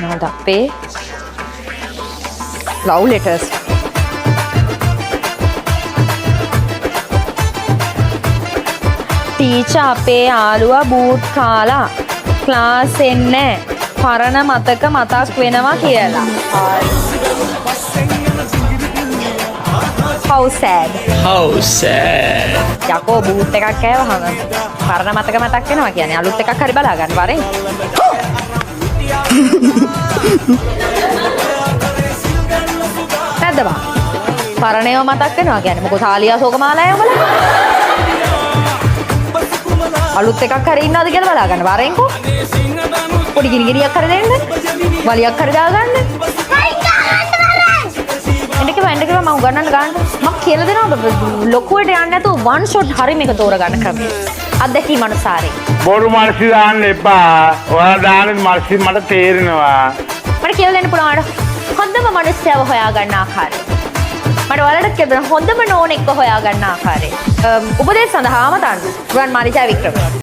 මොනවද අපේ love letters. Teacher අපේ යාළුවා බූට් කාලා ක්ලාස් එන්නේ පරණ මතක මතක් වෙනවා කියලා. How sad. How sad. යකෝ බූට් එකක් කෑවහම පරණ මතක මතක් වෙනවා කියන්නේ අලුත් එකක් හරි බලා ගන්න වරෙන්. නැද්ද බා? පරණේව මතක් වෙනවා කියන්නේ මොකද තාලියා සෝකමාලයා උඹලා? අලුත් එකක් හරි ඉන්නවද කියලා බලා ගන්න වරෙන්කෝ. පොඩි ගිනිගිරියක් හරි දෙන්න. වලියක් හරි දාගන්න. එන්නක මම උගන්නන්න ගන්න. මම කියලා දෙනවා ලොකුවට යන්නේ නැතුව one shot හරි මේක තෝරගන්න ක්‍රමය. අත්දැකීම් අනුසාරයෙන්. බොරු මල්සි දාන්න එපා. ඔයාලා දාන මල්සි මට තේරෙනවා. මට කියලා දෙන්න පුළුවන් හොඳම මනුස්සයව හොයාගන්න ආකාරය. මට ඔයාලට කියන්න හොඳම නෝනෙක්ව හොයාගන්න ආකාරය. උපදේශ සඳහා මතන්න. රුවන් මාලිජා වික්‍රම.